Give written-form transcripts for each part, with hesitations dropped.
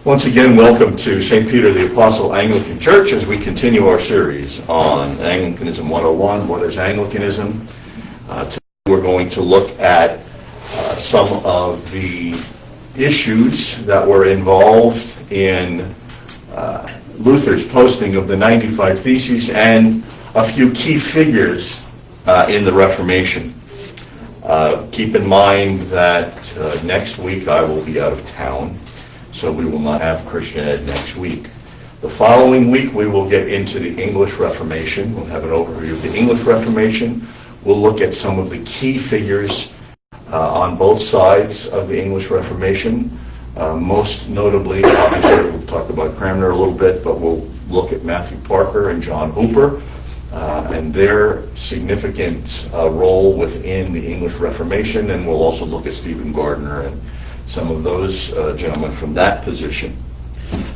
Once again, welcome to St. Peter the Apostle Anglican Church as we continue our series on Anglicanism 101. What is Anglicanism? Today we're going to look at some of the issues that were involved in Luther's posting of the 95 Theses and a few key figures in the Reformation. Keep in mind that next week I will be out of town, so we will not have Christian Ed next week. The following week we will get into the English Reformation. We'll have an overview of the English Reformation. We'll look at some of the key figures on both sides of the English Reformation. Most notably, obviously, we'll talk about Cranmer a little bit, but we'll look at Matthew Parker and John Hooper and their significant role within the English Reformation, and we'll also look at Stephen Gardiner and some of those gentlemen from that position.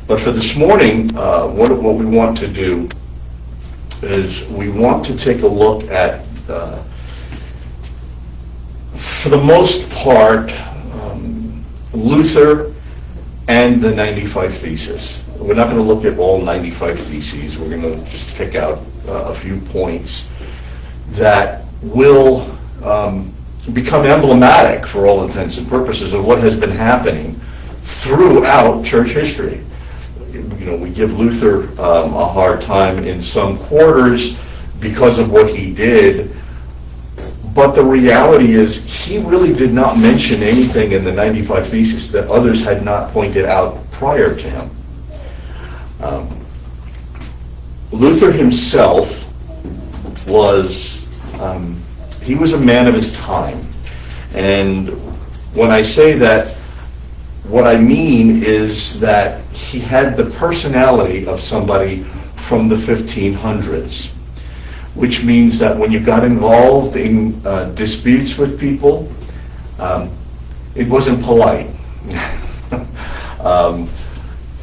But for this morning, what we want to do is we want to take a look at, for the most part, Luther and the 95 Theses. We're not going to look at all 95 Theses. We're going to just pick out a few points that will become emblematic, for all intents and purposes, of what has been happening throughout church history. You know, we give Luther a hard time in some quarters because of what he did, but the reality is he really did not mention anything in the 95 Theses that others had not pointed out prior to him. Luther himself was he was a man of his time. And when I say that, what I mean is that he had the personality of somebody from the 1500s, which means that when you got involved in disputes with people, it wasn't polite.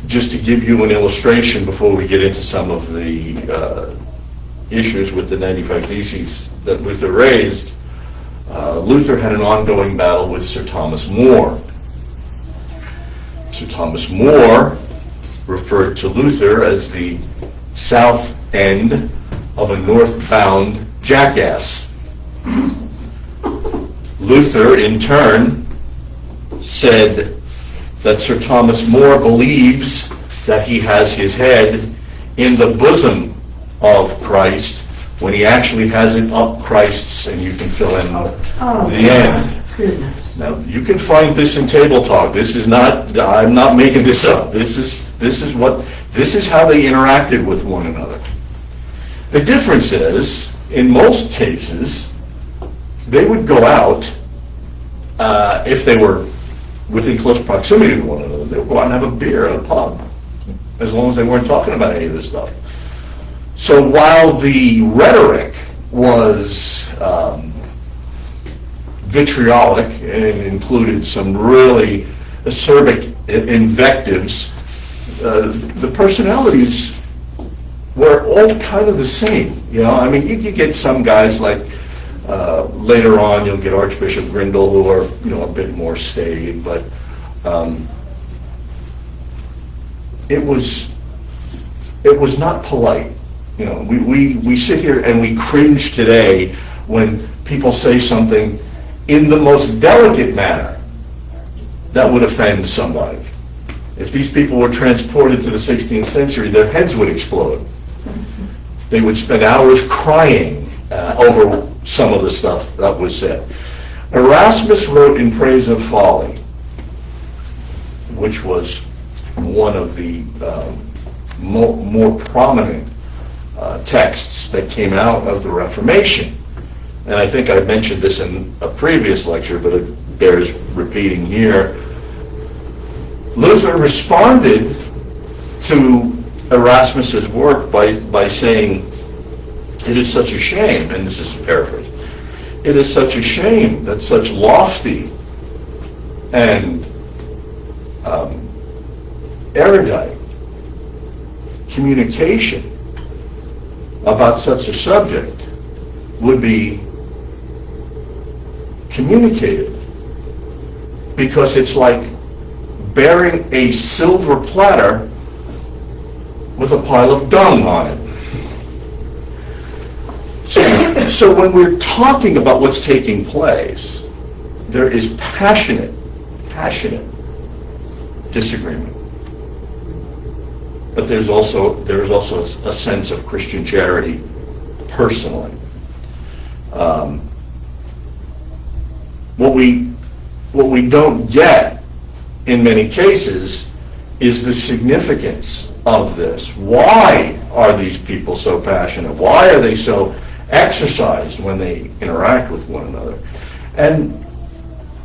Just to give you an illustration before we get into some of the issues with the 95 Theses that Luther raised, Luther had an ongoing battle with Sir Thomas More. Sir Thomas More referred to Luther as the south end of a northbound jackass. Luther, in turn, said that Sir Thomas More believes that he has his head in the bosom of Christ when he actually has it up Christ's, and you can fill in the end. Goodness. Now, you can find this in Table Talk. This is not, I'm not making this up. This is how they interacted with one another. The difference is, in most cases, they would go out, if they were within close proximity to one another, they would go out and have a beer at a pub, as long as they weren't talking about any of this stuff. So while the rhetoric was vitriolic and included some really acerbic invectives, the personalities were all kind of the same. You know, I mean, you get some guys like later on you'll get Archbishop Grindal, who are, you know, a bit more staid, but it was not polite. You know, we sit here and we cringe today when people say something in the most delicate manner that would offend somebody. If these people were transported to the 16th century, their heads would explode. They would spend hours crying over some of the stuff that was said. Erasmus wrote In Praise of Folly, which was one of the more prominent texts that came out of the Reformation. And I think I mentioned this in a previous lecture, but it bears repeating here. Luther responded to Erasmus's work by saying, "It is such a shame," and this is a paraphrase, "it is such a shame that such lofty and erudite communication about such a subject would be communicated, because it's like bearing a silver platter with a pile of dung on it. So when we're talking about what's taking place, there is passionate disagreement. But there's also a sense of Christian charity personally. What we don't get in many cases is the significance of this. Why are these people so passionate? Why are they so exercised when they interact with one another? And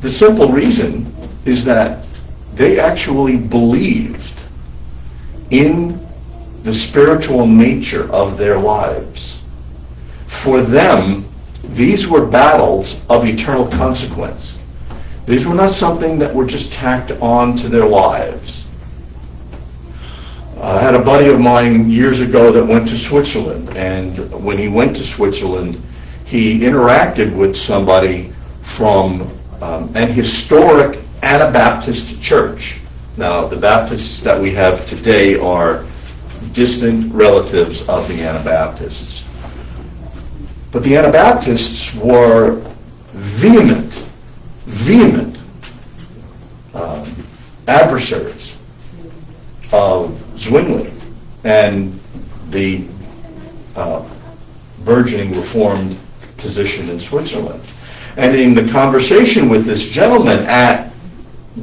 the simple reason is that they actually believed in the spiritual nature of their lives. For them, these were battles of eternal consequence. These were not something that were just tacked on to their lives. I had a buddy of mine years ago that went to Switzerland, and when he went to Switzerland, he interacted with somebody from an historic Anabaptist church. Now, the Baptists that we have today are distant relatives of the Anabaptists. But the Anabaptists were vehement adversaries of Zwingli and the burgeoning Reformed position in Switzerland. And in the conversation with this gentleman at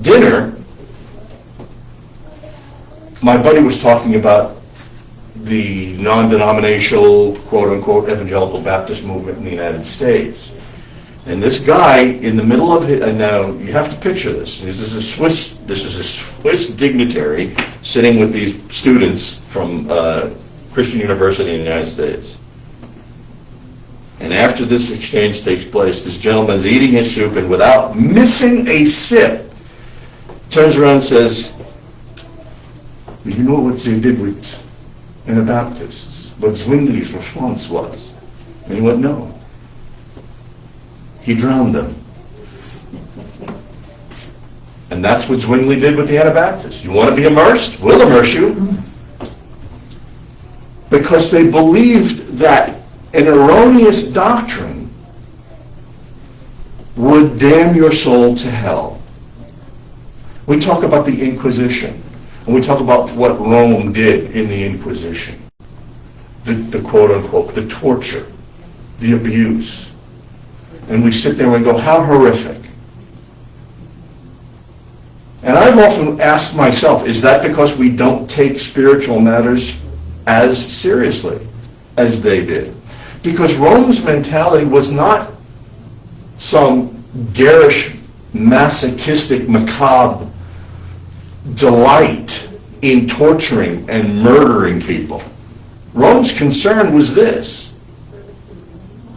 dinner, my buddy was talking about the non-denominational, quote-unquote, evangelical Baptist movement in the United States. And this guy, in the middle of it, and now you have to picture this. This is a Swiss dignitary sitting with these students from Christian University in the United States. And after this exchange takes place, this gentleman's eating his soup, and without missing a sip, turns around and says, "You know what they did with Anabaptists? What Zwingli's response was?" And he went, "No. He drowned them." And that's what Zwingli did with the Anabaptists. You want to be immersed? We'll immerse you. Because they believed that an erroneous doctrine would damn your soul to hell. We talk about the Inquisition, and we talk about what Rome did in the Inquisition. The quote-unquote, the torture, the abuse. And we sit there and go, how horrific. And I've often asked myself, is that because we don't take spiritual matters as seriously as they did? Because Rome's mentality was not some garish, masochistic, macabre delight in torturing and murdering people. Rome's concern was this.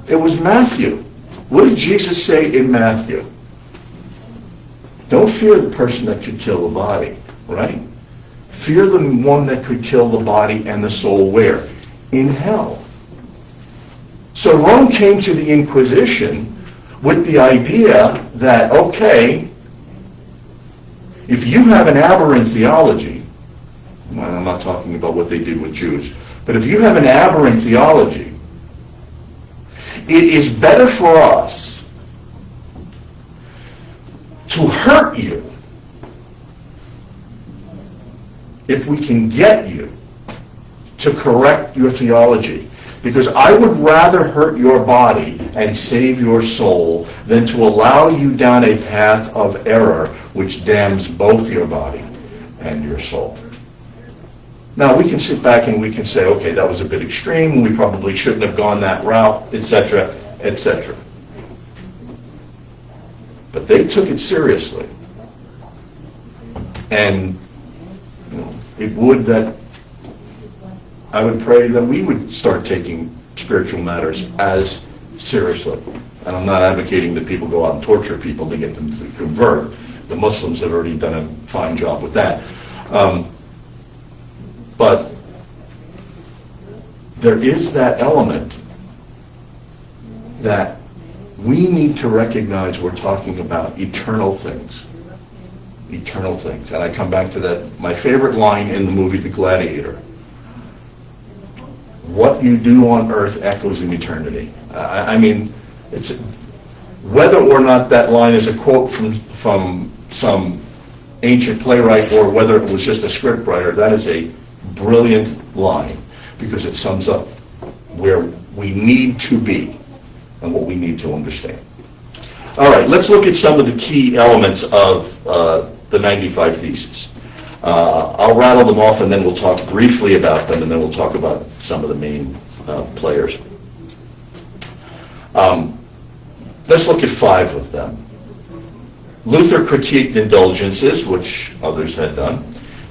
It was Matthew. What did Jesus say in Matthew? Don't fear the person that could kill the body, right? Fear the one that could kill the body and the soul where? In hell. So Rome came to the Inquisition with the idea that, okay, if you have an aberrant theology, I'm not talking about what they did with Jews, but if you have an aberrant theology, it is better for us to hurt you if we can get you to correct your theology. Because I would rather hurt your body and save your soul than to allow you down a path of error which damns both your body and your soul. Now, we can sit back and we can say, okay, that was a bit extreme, we probably shouldn't have gone that route, etc., etc. But they took it seriously. And it would that I would pray that we would start taking spiritual matters as seriously. And I'm not advocating that people go out and torture people to get them to convert. The Muslims have already done a fine job with that. But there is that element that we need to recognize we're talking about eternal things. eternal things. And I come back to that, my favorite line in the movie The Gladiator. What you do on earth echoes in eternity. I mean, it's whether or not that line is a quote from some ancient playwright or whether it was just a scriptwriter, that is a brilliant line because it sums up where we need to be and what we need to understand. All right, let's look at some of the key elements of the 95 Thesis. I'll rattle them off and then we'll talk briefly about them and then we'll talk about some of the main players. Let's look at 5 of them. Luther critiqued indulgences, which others had done.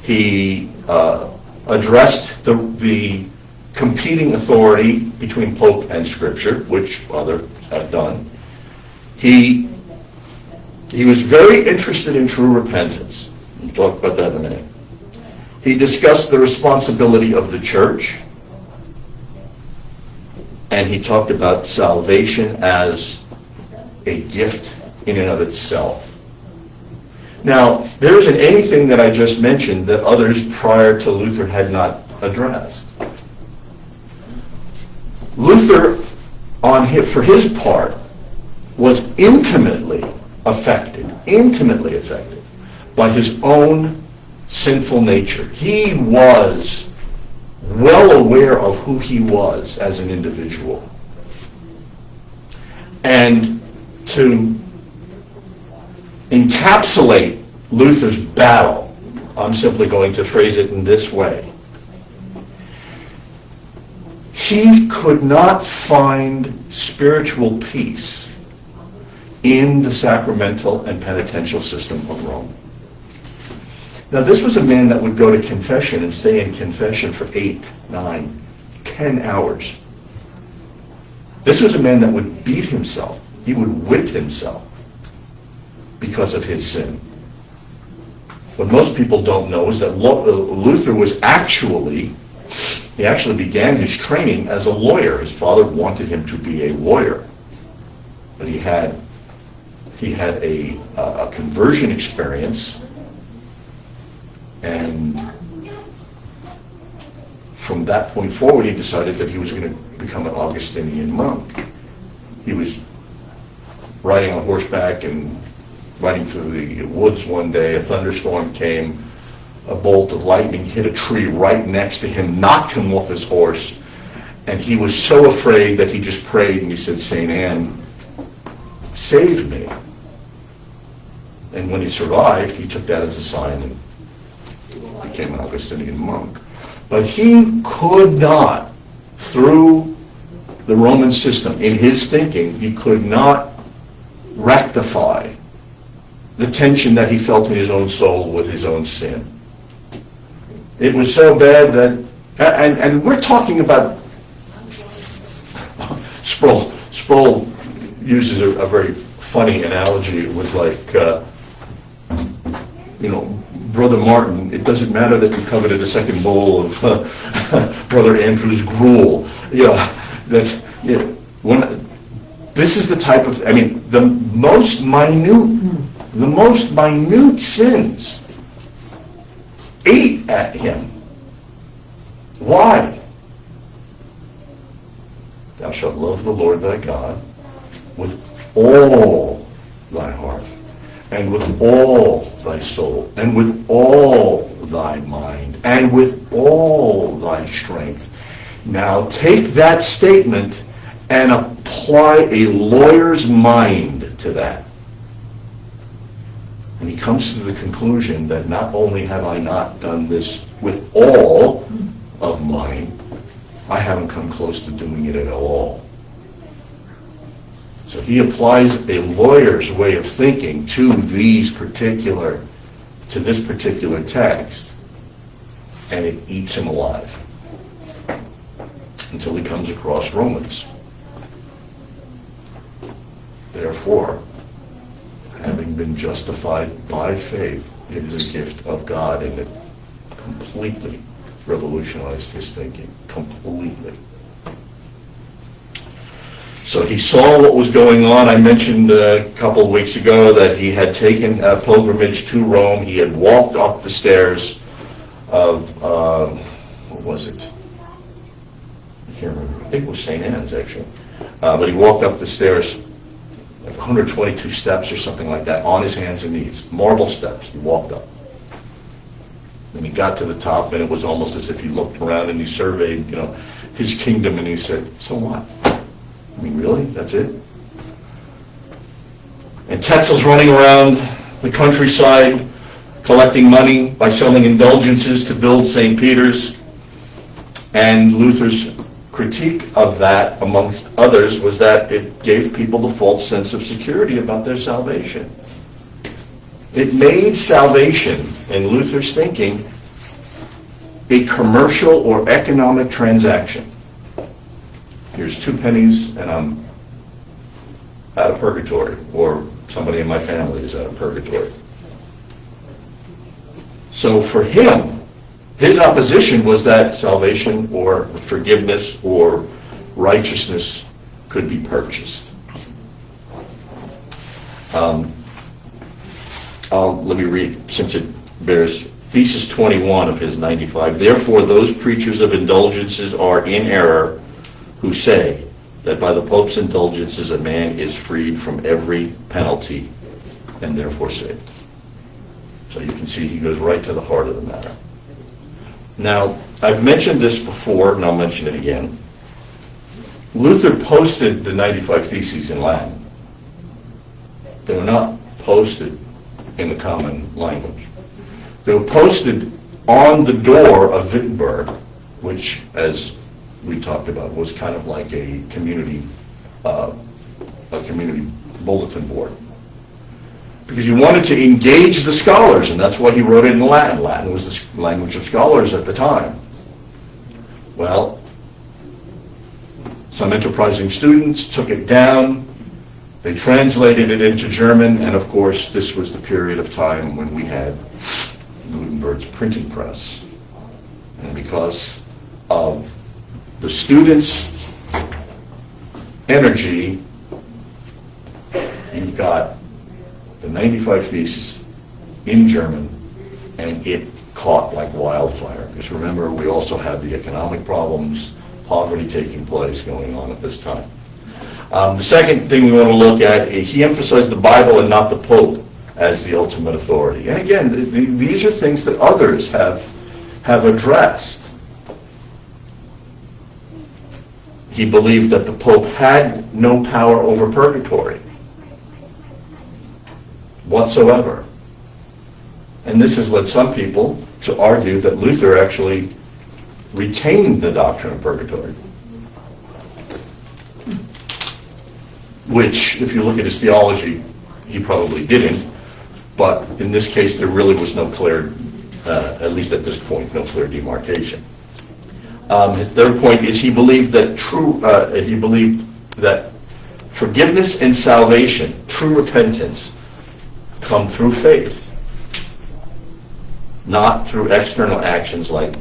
He addressed the competing authority between Pope and Scripture, which others had done. He was very interested in true repentance. We'll talk about that in a minute. He discussed the responsibility of the church, and he talked about salvation as a gift in and of itself. Now, there isn't anything that I just mentioned that others prior to Luther had not addressed. Luther, for his part, was intimately affected by his own sinful nature. He was well aware of who he was as an individual. And to encapsulate Luther's battle, I'm simply going to phrase it in this way. He could not find spiritual peace in the sacramental and penitential system of Rome. Now, this was a man that would go to confession and stay in confession for 8, 9, 10 hours. This was a man that would beat himself. He would whip himself because of his sin. What most people don't know is that Luther was actually began his training as a lawyer. His father wanted him to be a lawyer, but he had a conversion experience, and from that point forward, he decided that he was going to become an Augustinian monk. He was riding on horseback and riding through the woods one day. A thunderstorm came. A bolt of lightning hit a tree right next to him, knocked him off his horse, and he was so afraid that he just prayed and he said, "St. Anne, save me." And when he survived, he took that as a sign and became an Augustinian monk. But he could not, through the Roman system, in his thinking, he could not rectify the tension that he felt in his own soul with his own sin. It was so bad that, and we're talking about, Sproul uses a very funny analogy. It was like, Brother Martin, it doesn't matter that you coveted a second bowl of Brother Andrew's gruel. This is the type of, the most minute sins ate at him. Why? Thou shalt love the Lord thy God with all thy heart, and with all thy soul, and with all thy mind, and with all thy strength. Now take that statement and apply a lawyer's mind to that. And he comes to the conclusion that not only have I not done this with all of mine, I haven't come close to doing it at all. So he applies a lawyer's way of thinking to this particular text, and it eats him alive until he comes across Romans. Therefore, having been justified by faith, it is a gift of God, and it completely revolutionized his thinking. Completely. So he saw what was going on. I mentioned a couple of weeks ago that he had taken a pilgrimage to Rome. He had walked up the stairs of, what was it? I can't remember. I think it was St. Anne's, actually. But he walked up the stairs, like 122 steps or something like that, on his hands and knees. Marble steps. He walked up. And he got to the top, and it was almost as if he looked around and he surveyed, his kingdom, and he said, so what? I mean, really? That's it? And Tetzel's running around the countryside collecting money by selling indulgences to build St. Peter's. And Luther's critique of that, amongst others, was that it gave people the false sense of security about their salvation. It made salvation, in Luther's thinking, a commercial or economic transaction. Here's 2 pennies and I'm out of purgatory, or somebody in my family is out of purgatory. So for him, his opposition was that salvation or forgiveness or righteousness could be purchased. Let me read, since it bears Thesis 21 of his 95. Therefore, those preachers of indulgences are in error who say that by the Pope's indulgences a man is freed from every penalty and therefore saved. So you can see he goes right to the heart of the matter. Now, I've mentioned this before, and I'll mention it again. Luther posted the 95 Theses in Latin. They were not posted in the common language. They were posted on the door of Wittenberg, which, as we talked about, was kind of like a community bulletin board. Because he wanted to engage the scholars, and that's why he wrote it in Latin. Latin was the language of scholars at the time. Well, some enterprising students took it down. They translated it into German, and of course, this was the period of time when we had Gutenberg's printing press. And because of the students' energy, you got the 95 Theses in German, and it caught like wildfire. Because remember, we also had the economic problems, poverty taking place going on at this time. The second thing we want to look at, he emphasized the Bible and not the Pope as the ultimate authority. And again, these are things that others have addressed. He believed that the Pope had no power over purgatory whatsoever. And this has led some people to argue that Luther actually retained the doctrine of purgatory. Which, if you look at his theology, he probably didn't. But in this case, there really was no clear, at least at this point, no clear demarcation. His third point is he believed that forgiveness and salvation, true repentance, come through faith, not through external actions like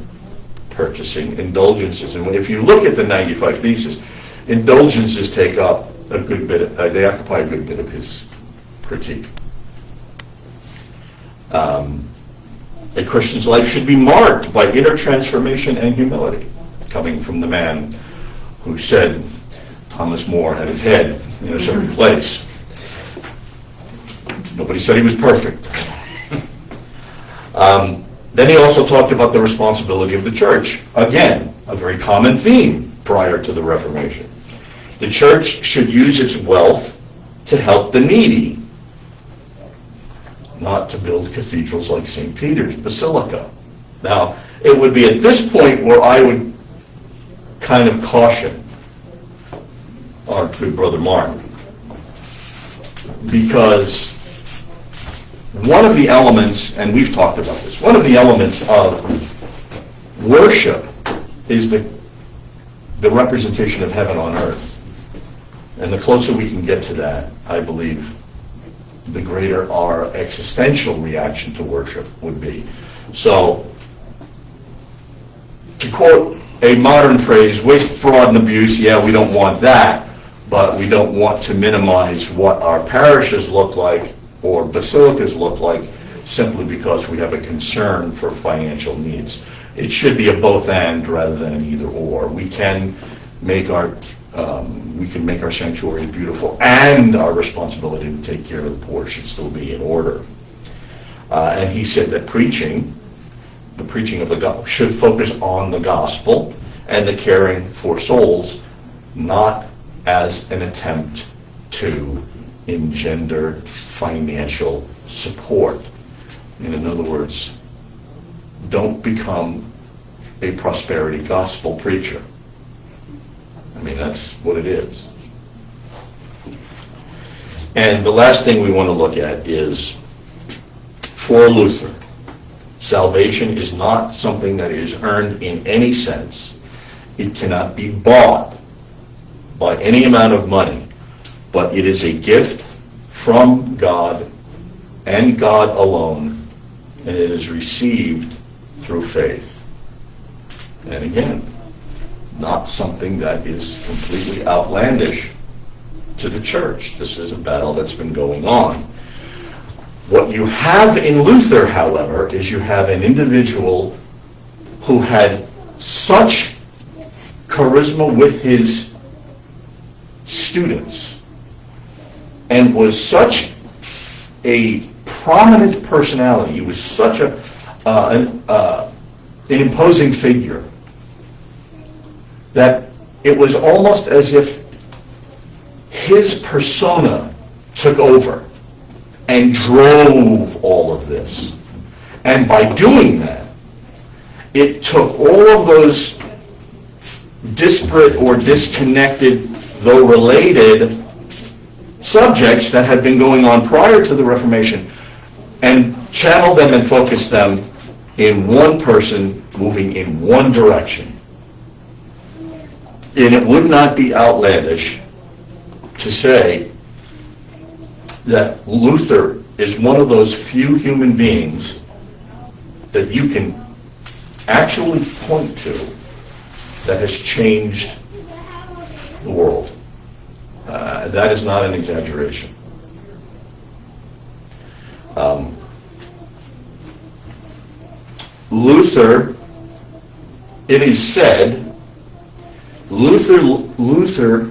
purchasing indulgences. And if you look at the 95 Theses, indulgences take up a good bit, they occupy a good bit of his critique. A Christian's life should be marked by inner transformation and humility, coming from the man who said Thomas More had his head in a certain place. Nobody said he was perfect. Then he also talked about the responsibility of the church. Again, a very common theme prior to the Reformation. The church should use its wealth to help the needy, not to build cathedrals like St. Peter's Basilica. Now, it would be at this point where I would kind of caution our good brother Martin, because one of the elements, and we've talked about this, one of the elements of worship is the representation of heaven on earth. And the closer we can get to that, I believe, the greater our existential reaction to worship would be. So, to quote a modern phrase, waste, fraud, and abuse, yeah, we don't want that. but we don't want to minimize what our parishes look like or basilicas look like simply because we have a concern for financial needs. It should be a both and rather than an either or. We can make our sanctuary beautiful, and our responsibility to take care of the poor should still be in order. And he said that the preaching of the gospel should focus on the gospel and the caring for souls, not as an attempt to engender financial support. And in other words, don't become a prosperity gospel preacher. I mean, that's what it is. And the last thing we want to look at is, for Luther, salvation is not something that is earned in any sense. It cannot be bought by any amount of money, but it is a gift from God and God alone, and it is received through faith. And again, not something that is completely outlandish to the church. This is a battle that's been going on. What you have in Luther, however, is you have an individual who had such charisma with his students and was such a prominent personality. He was such an imposing figure that it was almost as if his persona took over and drove all of this. And by doing that, it took all of those disparate or disconnected, though related, subjects that had been going on prior to the Reformation and channeled them and focused them in one person moving in one direction. And it would not be outlandish to say that Luther is one of those few human beings that you can actually point to that has changed the world. That is not an exaggeration. Luther, it is said, Luther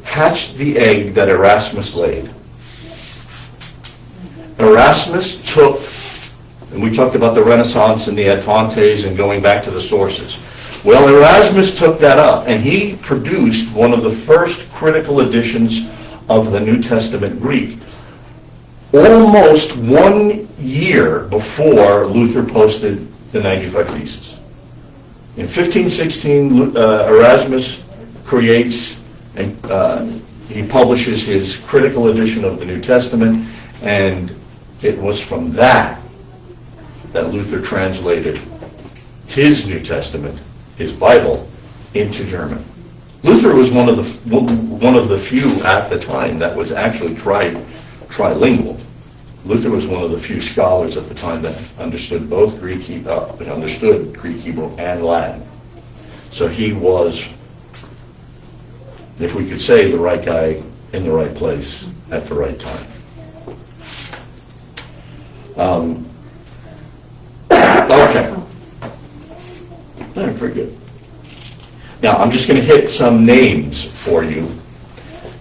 hatched the egg that Erasmus laid. Erasmus took, and we talked about the Renaissance and the Advantes and going back to the sources. Well, Erasmus took that up, and he produced one of the first critical editions of the New Testament Greek, almost 1 year before Luther posted the 95 Theses. In 1516, Erasmus creates and he publishes his critical edition of the New Testament, and it was from that Luther translated his New Testament, his Bible, into German. Luther was one of the few at the time that was actually trilingual. Luther was one of the few scholars at the time that understood both Greek, Hebrew, and Latin. So he was, if we could say, the right guy in the right place at the right time. Okay. Very good. Now, I'm just going to hit some names for you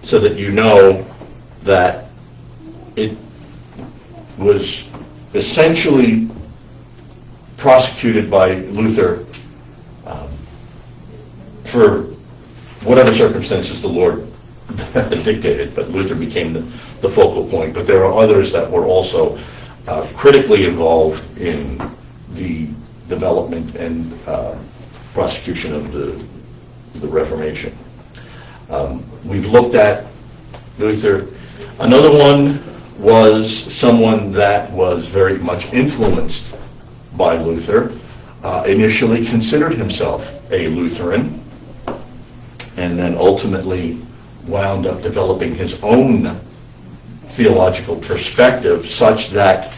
so that you know that it was essentially prosecuted by Luther for whatever circumstances the Lord dictated, but Luther became the focal point. But there are others that were also critically involved in the development and prosecution of the Reformation. We've looked at Luther. Another one was someone that was very much influenced by Luther, initially considered himself a Lutheran, and then ultimately wound up developing his own theological perspective such that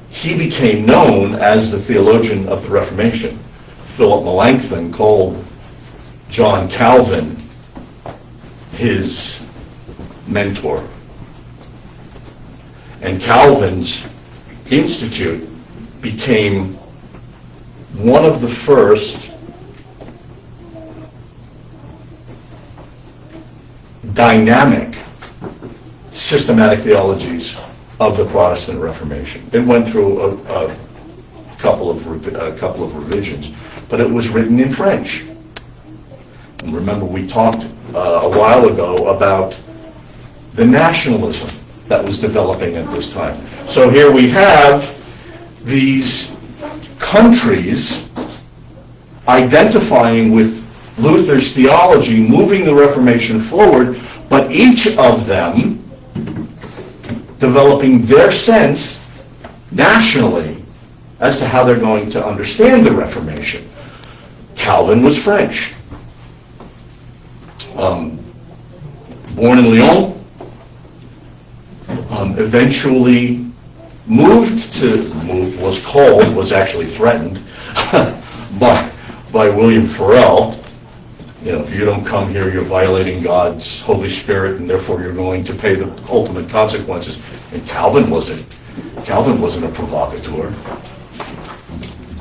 he became known as the theologian of the Reformation. Philip Melanchthon called John Calvin his mentor. And Calvin's Institute became one of the first dynamic systematic theologies of the Protestant Reformation. It went through a couple of revisions, but it was written in French. And remember, we talked a while ago about the nationalism that was developing at this time. So here we have these countries identifying with Luther's theology, moving the Reformation forward, but each of them developing their sense nationally as to how they're going to understand the Reformation. Calvin was French. Born in Lyon, eventually was actually threatened by William Farel. You know, if you don't come here, you're violating God's Holy Spirit, and therefore you're going to pay the ultimate consequences. And Calvin wasn't a provocateur.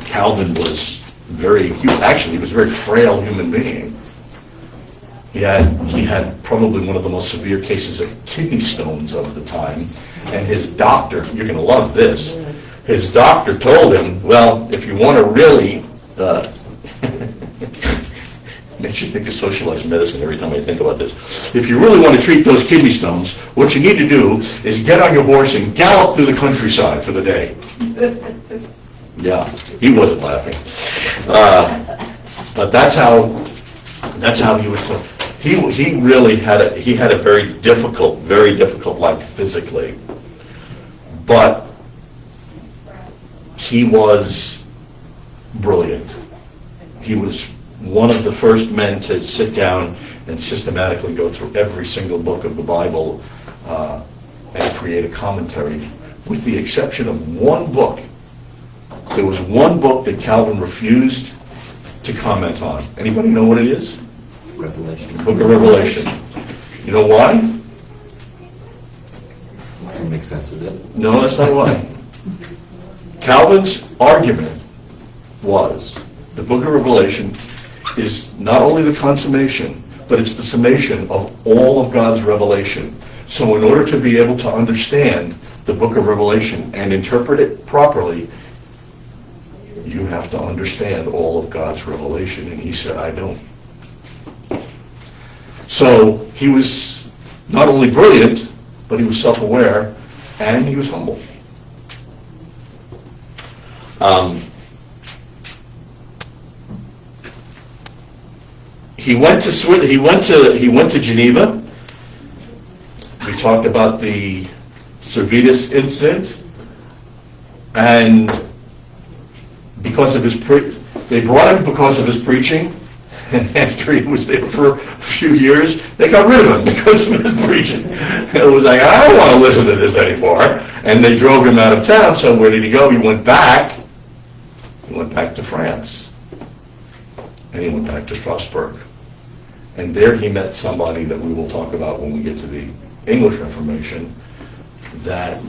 Calvin was he was a very frail human being. He had probably one of the most severe cases of kidney stones of the time, and his doctor, you're going to love this, his doctor told him, well, if you want to really, makes you think of socialized medicine every time I think about this. If you really want to treat those kidney stones, what you need to do is get on your horse and gallop through the countryside for the day. Yeah, he wasn't laughing. But that's how he was told. He really had a very difficult life physically, but he was brilliant. He was one of the first men to sit down and systematically go through every single book of the Bible and create a commentary, with the exception of one book. There was one book that Calvin refused to comment on. Anybody know what it is? Revelation. Book of Revelation. You know why? Can make sense of it. No, that's not why. Calvin's argument was the book of Revelation is not only the consummation, but it's the summation of all of God's revelation. So in order to be able to understand the book of Revelation and interpret it properly, you have to understand all of God's revelation. And he said, I don't. So he was not only brilliant, but he was self-aware, and he was humble. He went to Geneva. We talked about the Servetus incident, and because of his they brought him because of his preaching. And after he was there for a few years, they got rid of him because of his preaching. It was like, I don't want to listen to this anymore. And they drove him out of town. So where did he go? He went back. He went back to France. And he went back to Strasbourg. And there he met somebody that we will talk about when we get to the English Reformation, that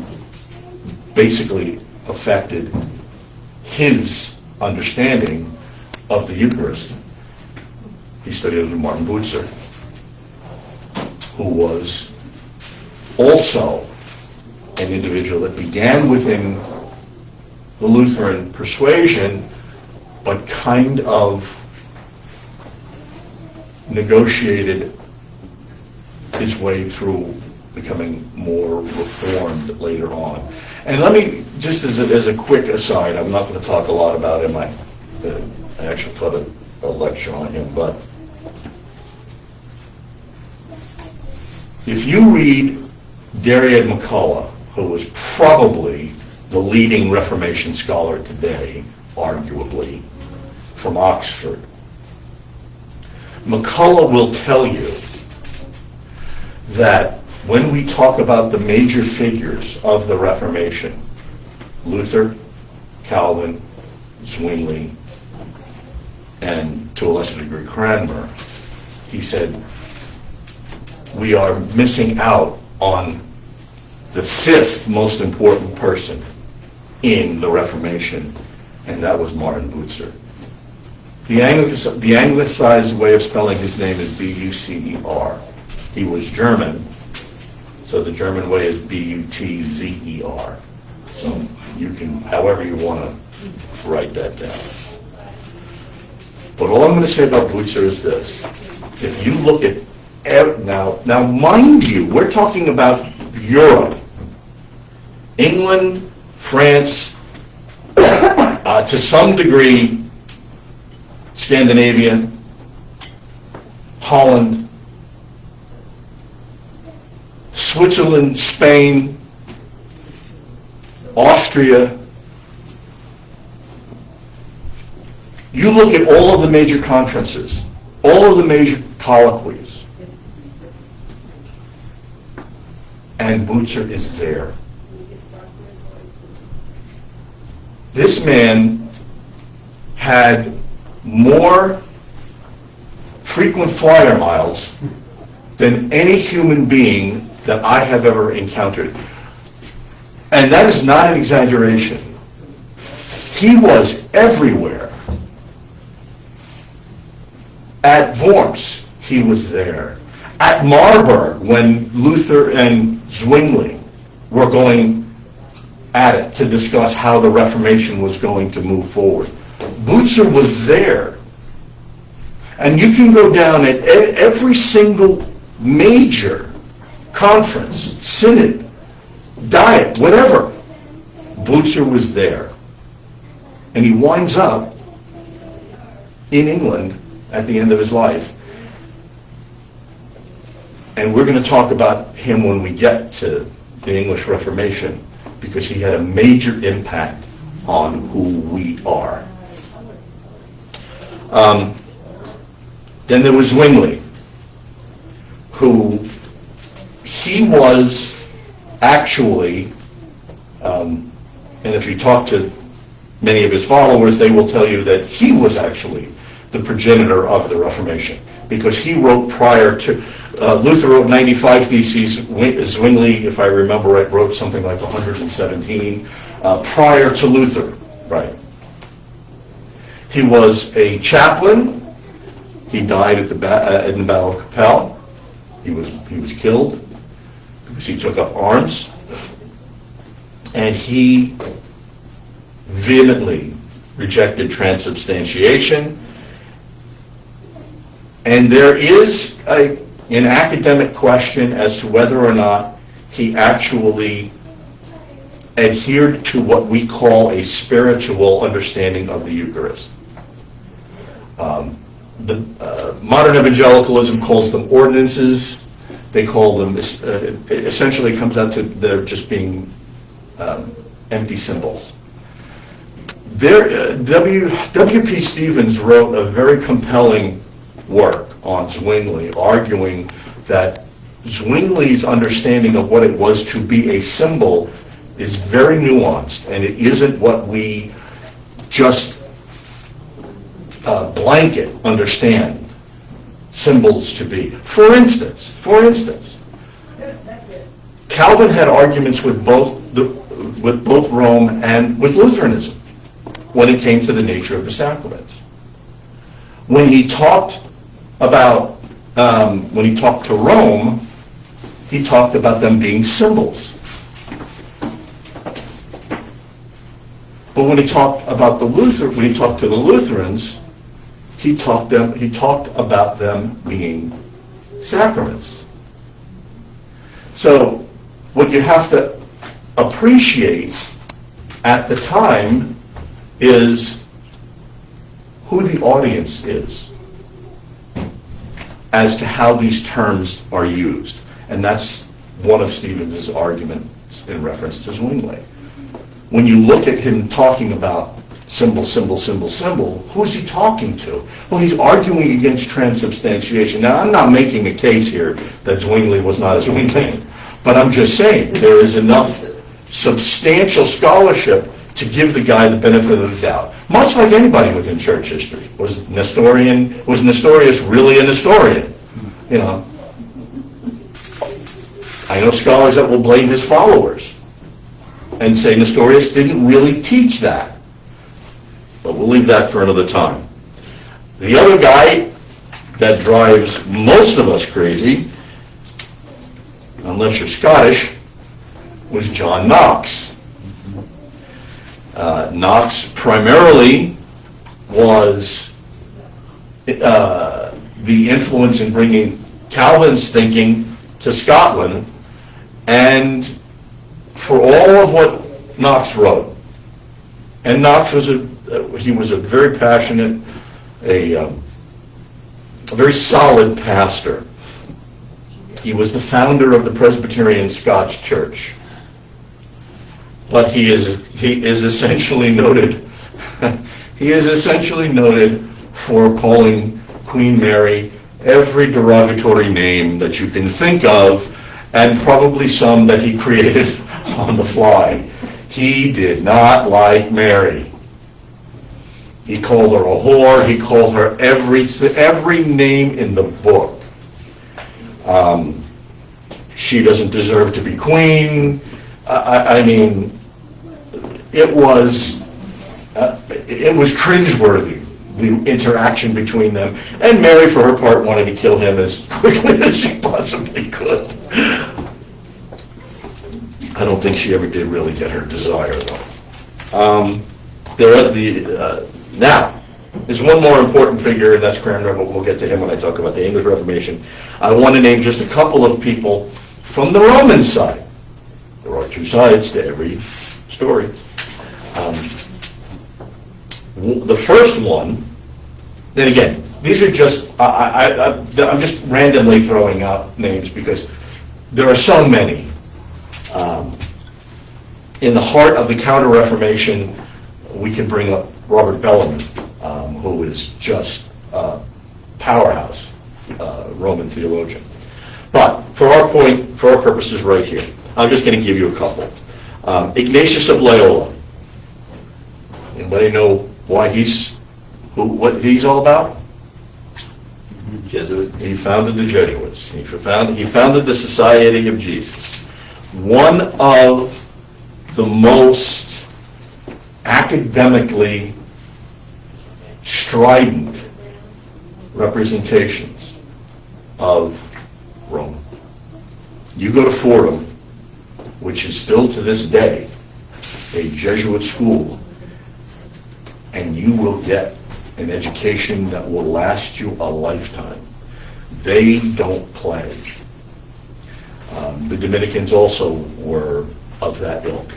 basically affected his understanding of the Eucharist. He studied under Martin Bucer, who was also an individual that began within the Lutheran persuasion, but kind of negotiated his way through becoming more reformed later on. And let me, just as a quick aside, I'm not going to talk a lot about him. I actually taught a lecture on him, but if you read Darius McCullough, who was probably the leading Reformation scholar today, arguably, from Oxford, McCullough will tell you that when we talk about the major figures of the Reformation, Luther, Calvin, Zwingli, and to a lesser degree Cranmer, he said, we are missing out on the fifth most important person in the Reformation, and that was Martin Bucer. The anglicized way of spelling his name is B-U-C-E-R. He was German, so the German way is B-U-T-Z-E-R. So you can, however you want to write that down. But all I'm going to say about Bucer is this. If you look at, now mind you, we're talking about Europe, England, France, to some degree, Scandinavia, Holland, Switzerland, Spain, Austria. You look at all of the major conferences, all of the major colloquies, and Bucer is there. This man had more frequent flyer miles than any human being that I have ever encountered. And that is not an exaggeration. He was everywhere. At Worms, he was there. At Marburg, when Luther and Zwingli were going at it to discuss how the Reformation was going to move forward, Bucer was there. And you can go down at every single major conference, synod, diet, whatever. Bucer was there. And he winds up in England at the end of his life. And we're going to talk about him when we get to the English Reformation, because he had a major impact on who we are. Then there was Zwingli, who he was actually, and if you talk to many of his followers, they will tell you that he was actually the progenitor of the Reformation, because he wrote prior to, Luther wrote 95 Theses, Zwingli, if I remember right, wrote something like 117 prior to Luther, right? He was a chaplain. He died at the in the Battle of Capel. He was killed because he took up arms, and he vehemently rejected transubstantiation. And there is an academic question as to whether or not he actually adhered to what we call a spiritual understanding of the Eucharist. Modern evangelicalism calls them ordinances. They call them, it essentially comes out to they're just being empty symbols. W.P. Stevens wrote a very compelling work on Zwingli, arguing that Zwingli's understanding of what it was to be a symbol is very nuanced, and it isn't what we just blanket understand symbols to be. For instance, Calvin had arguments with both Rome and with Lutheranism when it came to the nature of the sacraments. When he talked to Rome, he talked about them being symbols. But when he talked to the Lutherans, he talked about them being sacraments. So what you have to appreciate at the time is who the audience is as to how these terms are used. And that's one of Stevens' arguments in reference to Zwingli. When you look at him talking about symbol, symbol, symbol, symbol, who's he talking to? Well, he's arguing against transubstantiation. Now, I'm not making a case here that Zwingli was not a Zwinglian, but I'm just saying there is enough substantial scholarship to give the guy the benefit of the doubt. Much like anybody within church history. Was Nestorius really a Nestorian? You know, I know scholars that will blame his followers and say Nestorius didn't really teach that. But we'll leave that for another time. The other guy that drives most of us crazy, unless you're Scottish, was John Knox. Knox primarily was the influence in bringing Calvin's thinking to Scotland, and for all of what Knox wrote, and Knox was a very passionate, a very solid pastor. He was the founder of the Presbyterian Scotch Church. But he is essentially noted he is essentially noted for calling Queen Mary every derogatory name that you can think of, and probably some that he created on the fly. He did not like Mary. He called her a whore. He called her every name in the book. She doesn't deserve to be queen. I mean, it was cringeworthy, the interaction between them. And Mary, for her part, wanted to kill him as quickly as she possibly could. I don't think she ever did really get her desire, though. Now, there's one more important figure, and that's Cranmer, but we'll get to him when I talk about the English Reformation. I want to name just a couple of people from the Roman side. There are two sides to every story. The first one, then again, these are just, I'm just randomly throwing out names because there are so many. In the heart of the Counter-Reformation, we can bring up Robert Bellarmine, who is just a powerhouse Roman theologian. But for our purposes right here, I'm just going to give you a couple. Ignatius of Loyola. Anybody know what he's all about? Jesuits. He founded the Jesuits. He founded the Society of Jesus. One of the most academically strident representations of Rome. You go to Fordham, which is still to this day a Jesuit school, and you will get an education that will last you a lifetime. They don't play. The Dominicans also were of that ilk.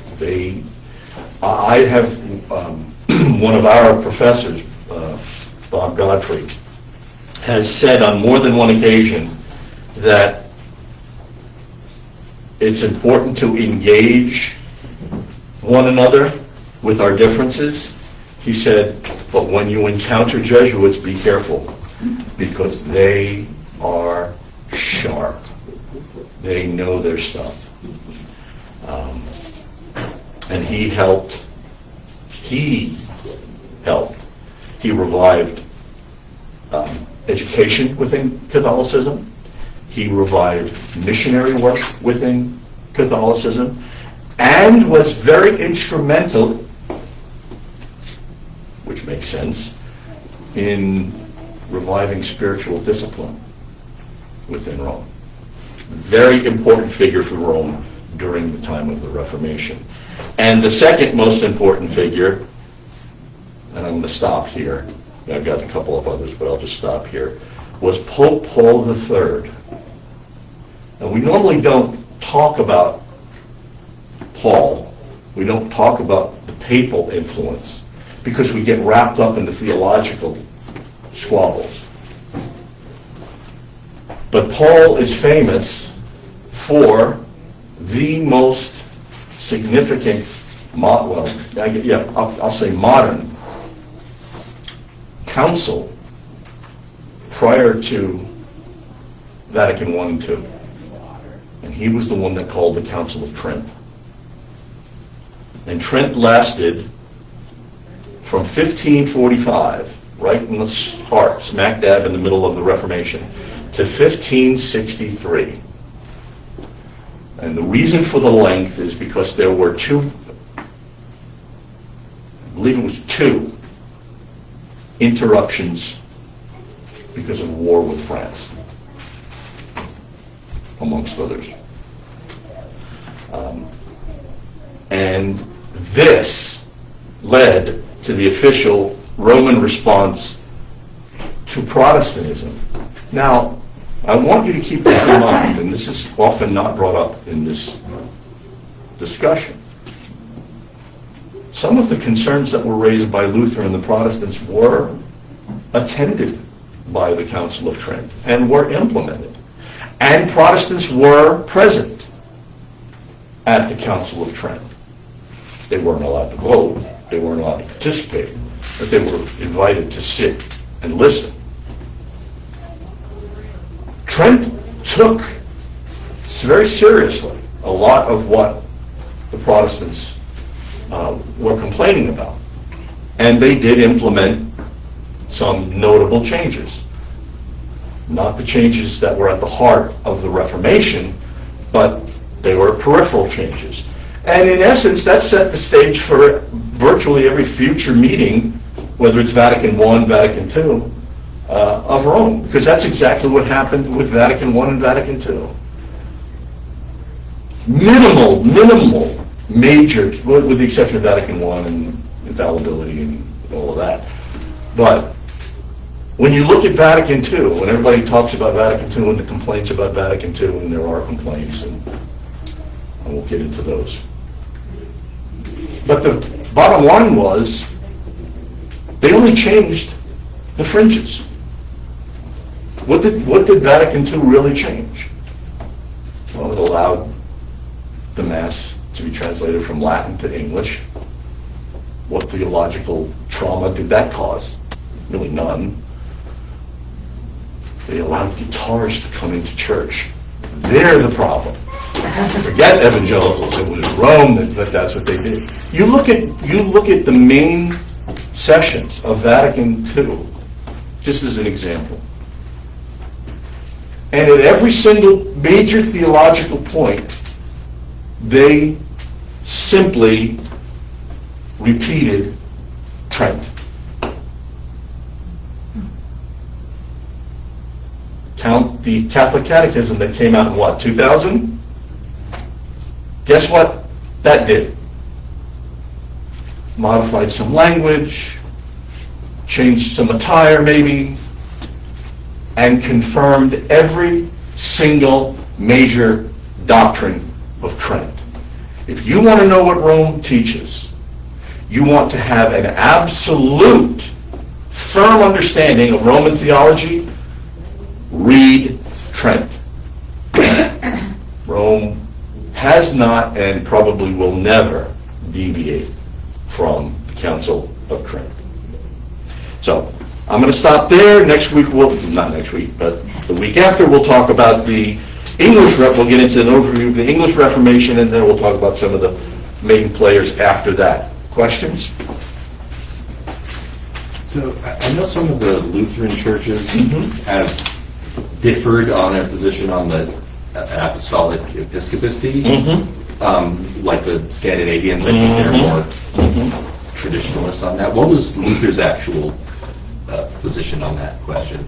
I have one of our professors, Bob Godfrey, has said on more than one occasion that it's important to engage one another with our differences. He said, but when you encounter Jesuits, be careful, because they are sharp. They know their stuff. And he helped. He revived education within Catholicism. He revived missionary work within Catholicism, and was very instrumental, which makes sense, in reviving spiritual discipline within Rome. Very important figure for Rome during the time of the Reformation. And the second most important figure, and I'm going to stop here, I've got a couple of others, but I'll just stop here, was Pope Paul III. And we normally don't talk about Paul, we don't talk about the papal influence, because we get wrapped up in the theological squabbles. But Paul is famous for the most significant, I'll say modern council prior to Vatican I and II. And he was the one that called the Council of Trent. And Trent lasted from 1545, right in the heart, smack dab in the middle of the Reformation, to 1563. And the reason for the length is because there were I believe it was two interruptions because of war with France, amongst others. And this led to the official Roman response to Protestantism. Now, I want you to keep this in mind, and this is often not brought up in this discussion. Some of the concerns that were raised by Luther and the Protestants were attended by the Council of Trent and were implemented. And Protestants were present at the Council of Trent. They weren't allowed to vote, they weren't allowed to participate, but they were invited to sit and listen. Trent took very seriously a lot of what the Protestants were complaining about. And they did implement some notable changes. Not the changes that were at the heart of the Reformation, but they were peripheral changes. And in essence, that set the stage for virtually every future meeting, whether it's Vatican I, Vatican II, of Rome, because that's exactly what happened with Vatican I and Vatican II. Minimal, major, with the exception of Vatican I and infallibility and all of that. But when you look at Vatican II, when everybody talks about Vatican II and the complaints about Vatican II, and there are complaints, and I won't get into those. But the bottom line was, they only changed the fringes. What did Vatican II really change? Well, it allowed the Mass to be translated from Latin to English. What theological trauma did that cause? Really none. They allowed guitars to come into church. They're the problem. Forget evangelicals. It was Rome that that's what they did. You look at the main sessions of Vatican II, just as an example. And at every single major theological point, they simply repeated Trent. Count the Catholic Catechism that came out in what, 2000? Guess what that did? Modified some language, changed some attire maybe, and confirmed every single major doctrine of Trent. If you want to know what Rome teaches, you want to have an absolute, firm understanding of Roman theology, read Trent. Rome has not and probably will never deviate from the Council of Trent. So, I'm going to stop there. Next week, not next week, but the week after, we'll talk about the English, we'll get into an overview of the English Reformation, and then we'll talk about some of the main players after that. Questions? So I know some of the Lutheran churches have differed on their position on the apostolic episcopacy, like the Scandinavians. I think they're more traditionalist on that. What was Luther's actual position on that question?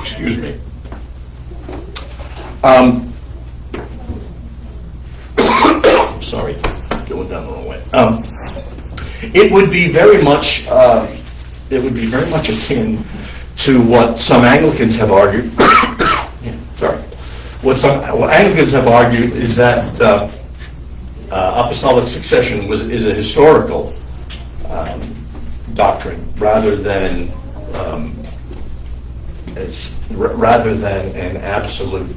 Excuse me. Sorry, going down the wrong way. It would be very much akin to what some Anglicans have argued. What Anglicans have argued is that apostolic succession is a historical doctrine rather than an absolute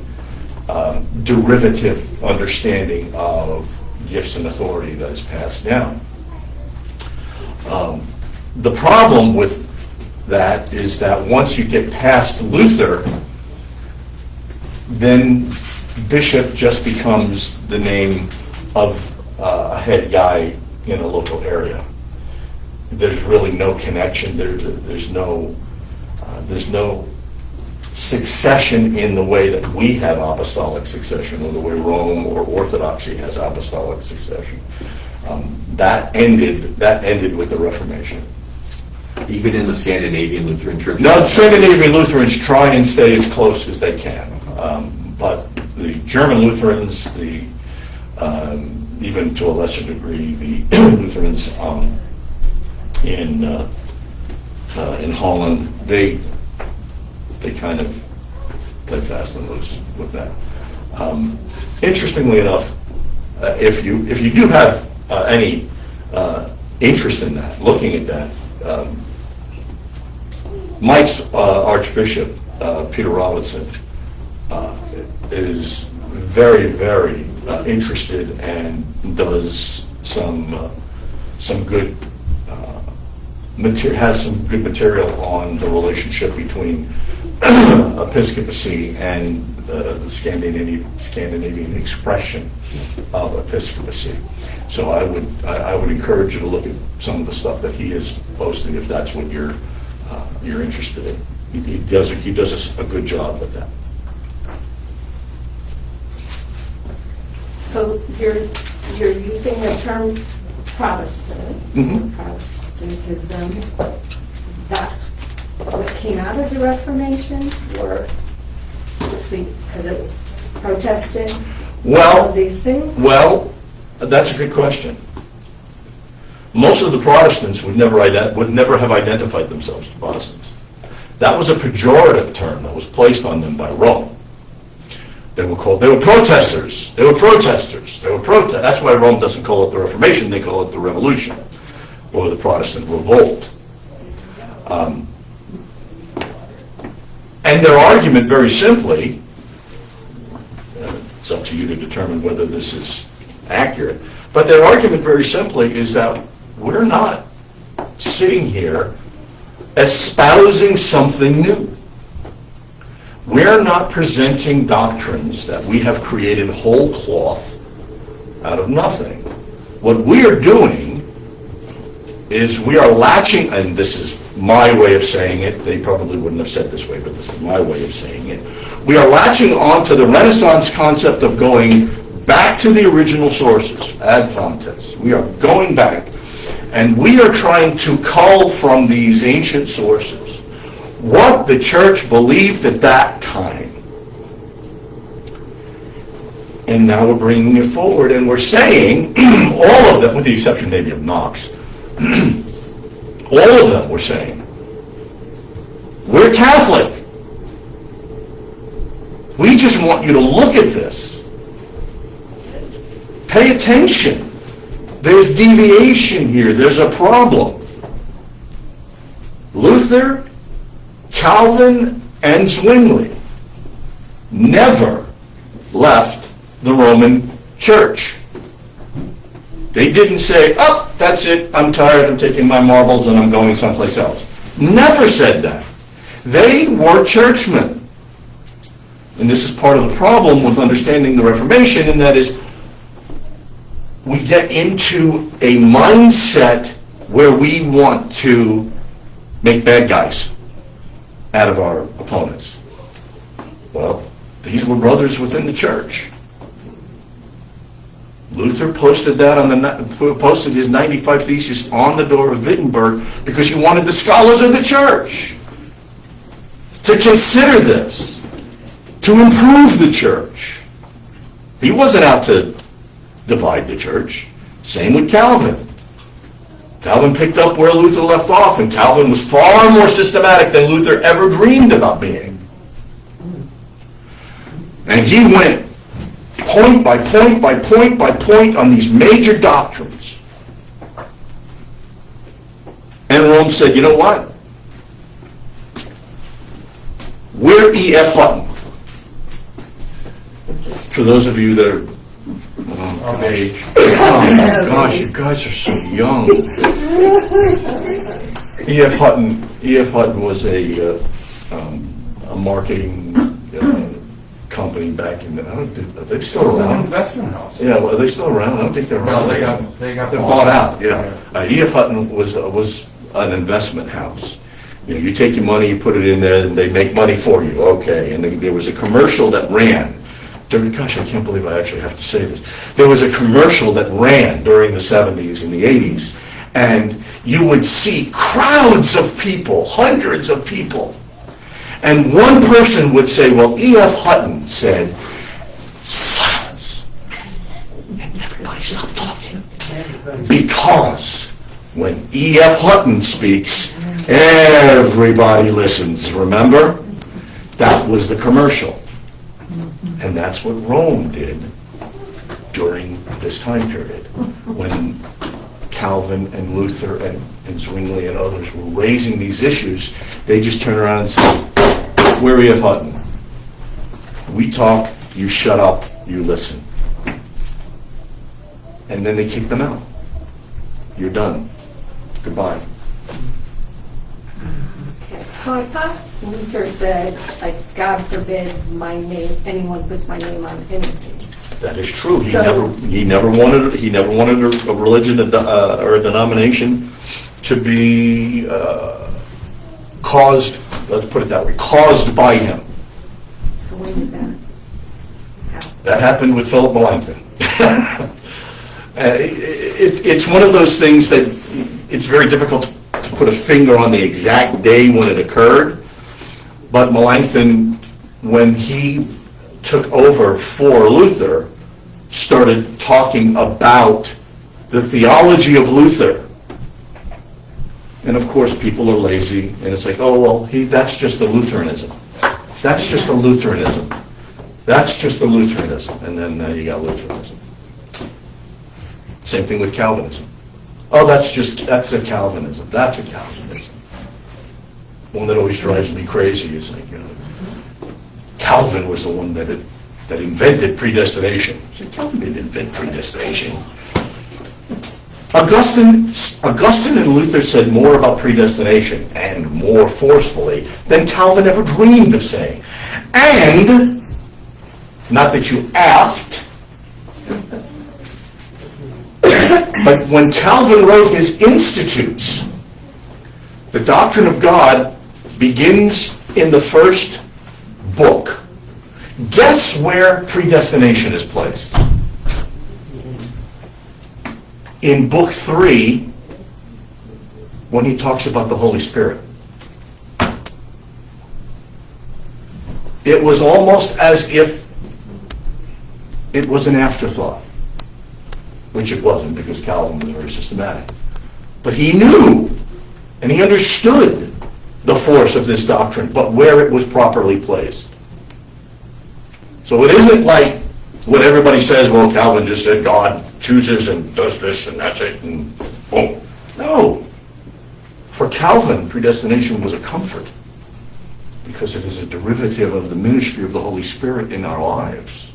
derivative understanding of gifts and authority that is passed down. The problem with that is that once you get past Luther, then bishop just becomes the name of a head guy in a local area. There's really no connection. There's no succession in the way that we have apostolic succession, or the way Rome or Orthodoxy has apostolic succession. That ended with the Reformation. Even in the Scandinavian Lutheran Church? Now, the Scandinavian Lutherans try and stay as close as they can, but the German Lutherans, even to a lesser degree, the Lutherans in Holland, they kind of play fast and loose with that. Interestingly enough, if you do have any interest in that, looking at that, Mike's Archbishop Peter Robinson is very, very interested and does some good has some good material on the relationship between episcopacy and the Scandinavian expression of episcopacy. So I would encourage you to look at some of the stuff that he is posting if that's what you're interested in. He does a good job with that. So you're using the term Protestantism. That's what came out of the Reformation, or because it was protesting all of these things? Well, that's a good question. Most of the Protestants would never have identified themselves as Protestants. That was a pejorative term that was placed on them by Rome. They were protesters. That's why Rome doesn't call it the Reformation, they call it the Revolution, or the Protestant Revolt. And their argument, very simply, it's up to you to determine whether this is accurate, but their argument, very simply, is that we're not sitting here espousing something new. We're not presenting doctrines that we have created whole cloth out of nothing. What we are doing is we are latching, and this is my way of saying it, they probably wouldn't have said it this way, but this is my way of saying it. We are latching on to the Renaissance concept of going back to the original sources, ad fontes. We are going back, and we are trying to cull from these ancient sources what the church believed at that time. And now we're bringing it forward, and we're saying, all of them, with the exception maybe of Knox, all of them were saying, we're Catholic. We just want you to look at this. Pay attention. There's deviation here. There's a problem. Luther, Calvin, and Zwingli never left the Roman Church. They didn't say, oh, that's it, I'm tired, I'm taking my marbles and I'm going someplace else. Never said that. They were churchmen. And this is part of the problem with understanding the Reformation, and that is we get into a mindset where we want to make bad guys out of our opponents. Well, these were brothers within the church. Luther posted posted his 95 Thesis on the door of Wittenberg because he wanted the scholars of the church to consider this, to improve the church. He wasn't out to divide the church. Same with Calvin. Calvin picked up where Luther left off, and Calvin was far more systematic than Luther ever dreamed about being. And he went point by point by point by point on these major doctrines. And Rome said, you know what? We're E.F. Hutton. For those of you that are of age. Oh my gosh, you guys are so young. E.F. Hutton was a marketing company back in the, are they still around? An investment house. Yeah, well, are they still around? I don't think they're around. They got They're bought out, yeah. E.F. Hutton was an investment house. You take your money, you put it in there, and they make money for you. Okay. And there was a commercial that ran during, gosh, I can't believe I actually have to say this. There was a commercial that ran during the 70s and the 80s, and you would see crowds of people, hundreds of people. And one person would say, well, E.F. Hutton said, silence. And everybody stopped talking. Because when E.F. Hutton speaks, everybody listens. Remember? That was the commercial. And that's what Rome did during this time period. When Calvin and Luther and Zwingli and others were raising these issues, they just turned around and said, we're E.F. Hutton. We talk, you shut up, you listen. And then they kicked them out. You're done. Goodbye. So I thought Luther said, like, God forbid anyone puts my name on anything. That is true. So- He never wanted a religion or a denomination to be caused. Let's put it that way, caused by him. So when did that happen? That happened with Philip Melanchthon. It's one of those things that it's very difficult to put a finger on the exact day when it occurred. But Melanchthon, when he took over for Luther, started talking about the theology of Luther. And of course, people are lazy, and it's like, oh, well, that's just a Lutheranism. That's just a Lutheranism. That's just a Lutheranism. And then you got Lutheranism. Same thing with Calvinism. Oh, that's a Calvinism. That's a Calvinism. One that always drives me crazy is like, Calvin was the one that invented predestination. I said, Calvin didn't invent predestination. Augustine and Luther said more about predestination, and more forcefully, than Calvin ever dreamed of saying. And, not that you asked, but when Calvin wrote his Institutes, the doctrine of God begins in the first book. Guess where predestination is placed? In book 3, when he talks about the Holy Spirit. It was almost as if it was an afterthought, which it wasn't, because Calvin was very systematic. But he knew, and he understood the force of this doctrine, but where it was properly placed. So it isn't like what everybody says, well, Calvin just said God chooses and does this and that's it, and boom. No. For Calvin, predestination was a comfort, because it is a derivative of the ministry of the Holy Spirit in our lives.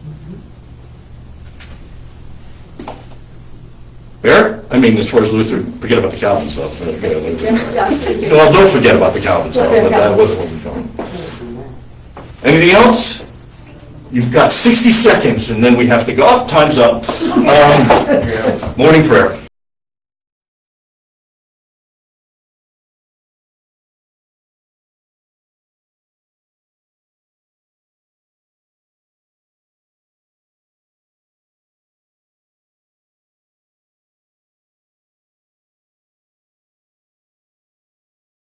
Fair? I mean, as far as Luther, forget about the Calvin stuff. Well, don't forget about the Calvin stuff, but that wasn't what we're going. Anything else? You've got 60 seconds, and then we have to go. Oh, time's up. Morning prayer.